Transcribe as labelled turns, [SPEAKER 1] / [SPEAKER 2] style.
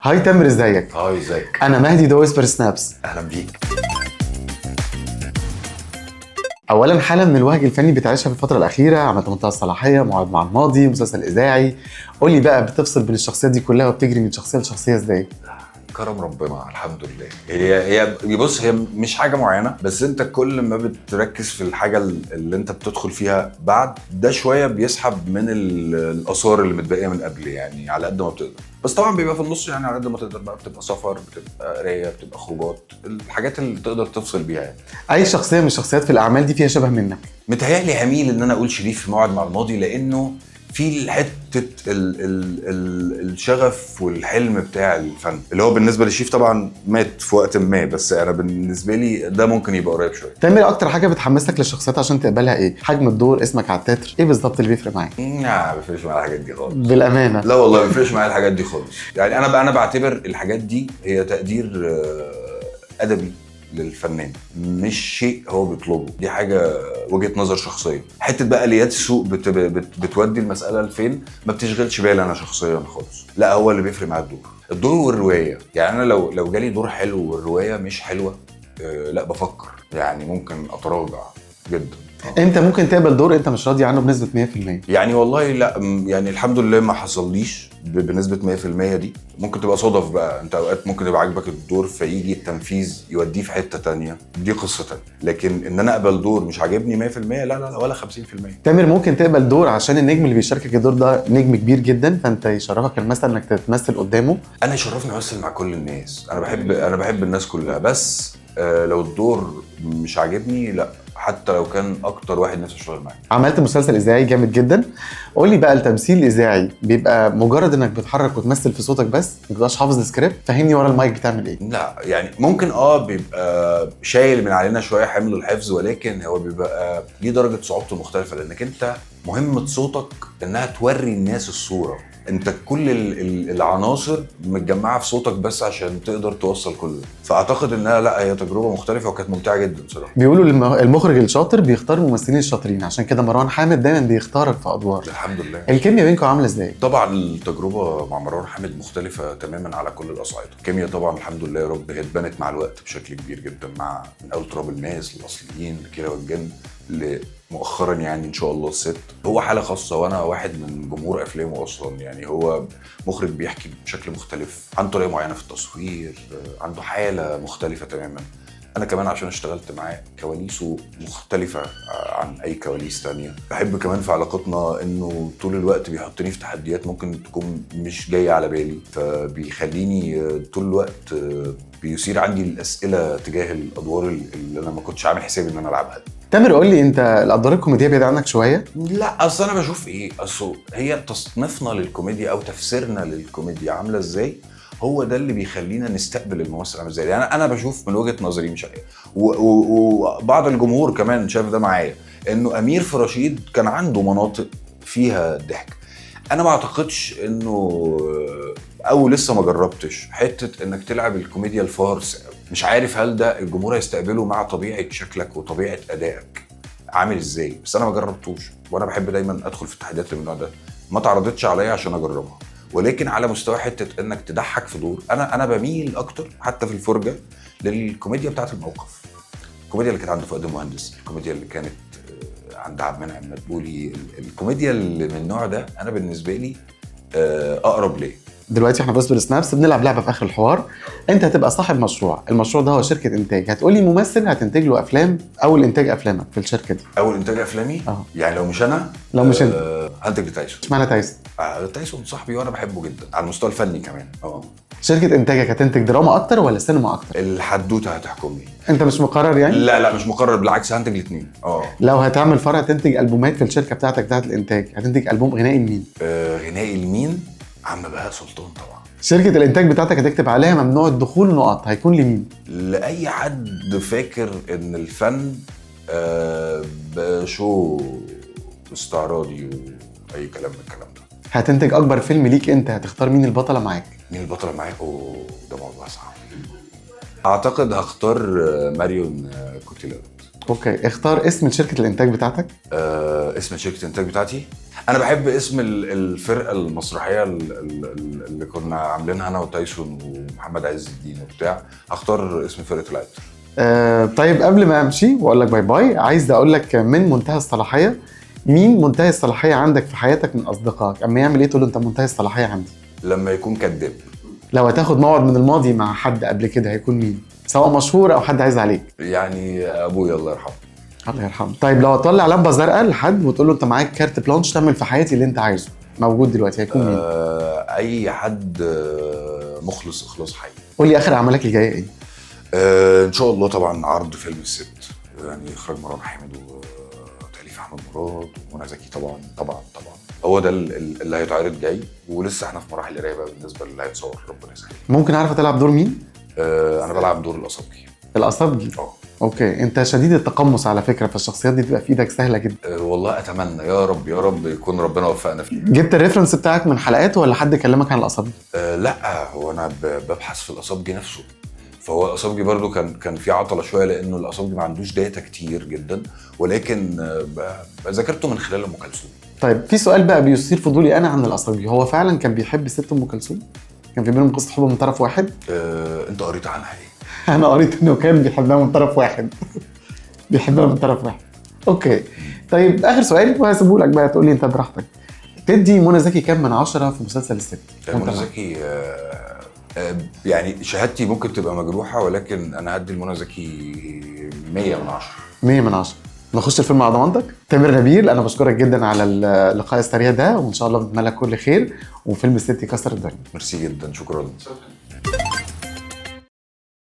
[SPEAKER 1] هاي تامر، ازيك؟
[SPEAKER 2] هاي ازيك.
[SPEAKER 1] انا مهدي ده ويسبر سنابس.
[SPEAKER 2] اهلا بيك.
[SPEAKER 1] اولا، حاله من الوهج الفني بتعيشها في الفتره الاخيره، عملت منتهى الصلاحيه، موعد مع الماضي، مسلسل اذاعي. قول لي بقى، بتفصل بين الشخصيات دي كلها وبتجري من شخصيه لشخصيه ازاي؟
[SPEAKER 2] كرم ربنا الحمد لله. هي بص، هي مش حاجه معينه، بس انت كل ما بتركز في الحاجه اللي انت بتدخل فيها بعد ده شويه بيسحب من الاثار اللي متبقيه من قبل، يعني على قد ما بتقدر. بس طبعا بيبقى في النص، يعني على قد ما تقدر بقى، بتبقى سفر، بتبقى قرايه، بتبقى خروجات، الحاجات اللي تقدر تفصل بيها يعني.
[SPEAKER 1] اي شخصيه من الشخصيات في الاعمال دي فيها شبه منك؟
[SPEAKER 2] متهيألي هميل ان انا اقول شريف في موعد مع الماضي، لانه في حته الشغف والحلم بتاع الفن اللي هو بالنسبه لشريف طبعا مات في وقت ما، بس انا بالنسبه لي ده ممكن يبقى قريب شويه.
[SPEAKER 1] تامر، اكتر حاجه بتحمسك للشخصيات عشان تقبلها ايه؟ حجم الدور، اسمك على التتر، ايه بالظبط اللي بيفرق معاك؟
[SPEAKER 2] ما بيفرقش معايا الحاجات دي خالص.
[SPEAKER 1] بالامانه؟
[SPEAKER 2] لا والله ما بيفرقش معايا الحاجات دي خالص. يعني انا بعتبر الحاجات دي هي تقدير ادبي للفنان، مش شيء هو بيطلبه. دي حاجه وجهه نظر شخصيه. حته بقى اليات السوق بتودي المساله لفين ما بتشغلش بالي انا شخصيا خالص. لا، هو اللي بيفرق معايا الدور والروايه. يعني انا لو جالي دور حلو والروايه مش حلوه، لا بفكر، يعني ممكن اتراجع جدا.
[SPEAKER 1] انت ممكن تقبل دور انت مش راضي عنه بنسبه 100%؟
[SPEAKER 2] يعني والله لا، يعني الحمد لله ما حصليش بنسبه 100% دي. ممكن تبقى صدف بقى، انت اوقات ممكن يبقى عاجبك الدور فيجي التنفيذ يوديه في حته تانية، دي قصه تانية. لكن ان انا اقبل دور مش عاجبني 100%، لا ولا 50%.
[SPEAKER 1] تامر، ممكن تقبل دور عشان النجم اللي بيشاركك الدور ده نجم كبير جدا، فانت يشرفك مثلا انك تتمثل قدامه؟
[SPEAKER 2] انا يشرفني امثل مع كل الناس، انا بحب الناس كلها، بس لو الدور مش عاجبني لا، حتى لو كان اكتر واحد نفسي اشتغل معاه.
[SPEAKER 1] عملت مسلسل اذاعي جامد جدا. قول لي بقى، التمثيل الاذاعي بيبقى مجرد انك بتتحرك وتمثل في صوتك بس، ما بتبقاش حافظ السكريبت؟ فهمني ورا المايك بتعمل ايه؟
[SPEAKER 2] لا يعني ممكن بيبقى شايل من علينا شويه حمل الحفظ، ولكن هو بيبقى ليه درجه صعوبته مختلفه، لانك انت مهمه صوتك انها توري الناس الصوره. انت كل العناصر متجمعه في صوتك بس عشان تقدر توصل كل ده. فاعتقد انها لا، هي تجربه مختلفه وكانت ممتعه جدا بصراحه.
[SPEAKER 1] بيقولوا المخرج الشاطر بيختار الممثلين الشاطرين، عشان كده مروان حامد دايما بيختارك في ادوار.
[SPEAKER 2] الحمد لله.
[SPEAKER 1] الكيمياء بينكم عامله ازاي؟
[SPEAKER 2] طبعا التجربه مع مروان حامد مختلفه تماما على كل الاصعده. الكيمياء طبعا الحمد لله يا رب اتبنت مع الوقت بشكل كبير جدا، مع من اول تراب الماس الاصليين كيرة والجن مؤخرا، يعني ان شاء الله الست. هو حاله خاصه، وانا واحد من جمهور افلامه اصلا. يعني هو مخرج بيحكي بشكل مختلف، عنده طريقه معينه في التصوير، عنده حاله مختلفه تماما. انا كمان عشان اشتغلت معاه كواليسه مختلفه عن اي كواليس تانية. بحب كمان في علاقتنا انه طول الوقت بيحطني في تحديات ممكن تكون مش جايه على بالي، فبيخليني طول الوقت بيثير عندي الاسئله تجاه الادوار اللي انا ما كنتش عامل حسابي ان انا العبها.
[SPEAKER 1] تامر، قول لي، انت الادوار الكوميديه بعيده عنك شويه؟
[SPEAKER 2] لا، اصل انا بشوف اصل هي تصنيفنا للكوميديا او تفسيرنا للكوميديا عامله ازاي، هو ده اللي بيخلينا نستقبل الممثل عامل ازاي. يعني انا بشوف من وجهه نظري، مش وبعض الجمهور كمان شاف ده معايا، انه امير في رشيد كان عنده مناطق فيها ضحك. انا ما اعتقدش انه، او لسه ما جربتش حته انك تلعب الكوميديا الفارس. مش عارف هل ده الجمهور هيستقبله مع طبيعه شكلك وطبيعه ادائك عامل ازاي، بس انا ما جربتوش. وانا بحب دايما ادخل في التحديات اللي من النوع ده، ما تعرضتش عليا عشان اجربها. ولكن على مستوى حته انك تضحك في دور، انا بميل اكتر حتى في الفرجه للكوميديا بتاعه الموقف. الكوميديا اللي كانت عند فؤاد المهندس، الكوميديا اللي كانت عند عبد المنعم مدبولي، الكوميديا اللي من النوع ده انا بالنسبه لي اقرب ليه.
[SPEAKER 1] دلوقتي احنا في ويسبر سنابس بنلعب لعبه في اخر الحوار. انت هتبقى صاحب مشروع، المشروع ده هو شركه انتاج، هتقولي ممثل هتنتج له افلام، اول انتاج افلامك في الشركه دي.
[SPEAKER 2] اول انتاج افلامي؟ يعني لو مش انا،
[SPEAKER 1] لو مش انت،
[SPEAKER 2] هنتج تايسون.
[SPEAKER 1] اشمعنى تايسون؟
[SPEAKER 2] تايسون صاحبي وانا بحبه جدا على المستوى الفني كمان.
[SPEAKER 1] شركه انتاجك هتنتج دراما اكتر ولا سينما اكتر؟
[SPEAKER 2] الحدوته هتحكمني.
[SPEAKER 1] انت مش مقرر يعني؟
[SPEAKER 2] لا مش مقرر، بالعكس هنتج الاثنين.
[SPEAKER 1] لو هتعمل فرع تنتج البومات في الشركه بتاعتك بتاعت الانتاج، هتنتج البوم غنائي لمين؟
[SPEAKER 2] غنائي لمين؟ عم بهاء سلطان طبعا. شركه
[SPEAKER 1] الانتاج بتاعتك هتكتب عليها ممنوع الدخول نقط، هيكون لمين؟
[SPEAKER 2] لاي حد فاكر ان الفن بشو استعراضي واي كلام من الكلام ده.
[SPEAKER 1] هتنتج اكبر فيلم ليك انت، هتختار مين البطله معاك؟
[SPEAKER 2] مين البطله معاك؟ ده موضوع صعب. اعتقد هختار ماريون كوتيلارد.
[SPEAKER 1] اوكي، اختار اسم شركه الانتاج بتاعتك.
[SPEAKER 2] اسم شركه الانتاج بتاعتي، انا بحب اسم الفرقه المسرحيه اللي كنا عاملينها انا وتايسون ومحمد عز الدين وبتاع. اختار اسم فرقه العطر.
[SPEAKER 1] طيب قبل ما امشي واقول لك باي باي، عايز اقول لك من منتهى الصلاحيه، مين منتهى الصلاحيه عندك في حياتك من اصدقائك؟ اما يعمل ايه تقول له انت منتهى الصلاحيه عندي؟
[SPEAKER 2] لما يكون كذاب.
[SPEAKER 1] لو هتاخد موعد من الماضي مع حد قبل كده هيكون مين؟ سواء مشهور او حد عايز عليك.
[SPEAKER 2] يعني ابويا الله يرحمه.
[SPEAKER 1] الله يرحمه. طيب لو هتطلع لمبه زرقاء لحد وتقول له انت معاك كارت بلانش تعمل في حياتي اللي انت عايزه، موجود دلوقتي، هيكون مين؟
[SPEAKER 2] اي حد مخلص اخلاص حي.
[SPEAKER 1] قول لي اخر اعمالك الجايه ايه؟
[SPEAKER 2] ان شاء الله طبعا عرض فيلم الست، يعني اخراج مروان حامد وتاليف احمد مراد ومنى زكي. طبعا هو ده اللي هيتعرض جاي، ولسه احنا في مراحل قرايه بالنسبه للي هيتصور. ربنا يسهل.
[SPEAKER 1] ممكن اعرف تلعب دور مين؟
[SPEAKER 2] انا بلعب دور القصبجي.
[SPEAKER 1] القصبجي. اوكي، انت شديد التقمص على فكره، فالشخصيات دي تبقى في ايدك سهله جدا.
[SPEAKER 2] والله اتمنى يا رب يكون ربنا وفقنا فيه.
[SPEAKER 1] جبت الريفرنس بتاعك من حلقات ولا حد كلمك عن القصبجي؟
[SPEAKER 2] لا، هو انا ببحث في القصبجي نفسه. فهو القصبجي برضو كان في عطله شويه، لانه القصبجي ما عندوش داتا كتير جدا، ولكن ذاكرته من خلال ام كلثوم.
[SPEAKER 1] طيب في سؤال بقى بيثير فضولي انا عن القصبجي، هو فعلا كان بيحب ست ام كلثوم؟ كان في بينهم قصه حب من طرف واحد؟
[SPEAKER 2] انت قريت عنها ايه؟
[SPEAKER 1] انا قريت انه كان بيحبها من طرف واحد. بيحبها من طرف واحد. اوكي، طيب اخر سؤال وهسيبه لك بقى تقول لي انت براحتك. تدي منى زكي كام من 10 في مسلسل الست؟
[SPEAKER 2] منى زكي يعني شهادتي ممكن تبقى مجروحه، ولكن انا هدي لمنى زكي 100 من 10.
[SPEAKER 1] 100 من 10. نخش الفيلم على ضمانتك. تامر نبيل، انا بشكرك جدا على اللقاء السريع ده، وان شاء الله بنتمنى لك كل خير وفيلم الست يكسر الدنيا.
[SPEAKER 2] ميرسي جدا، شكرا.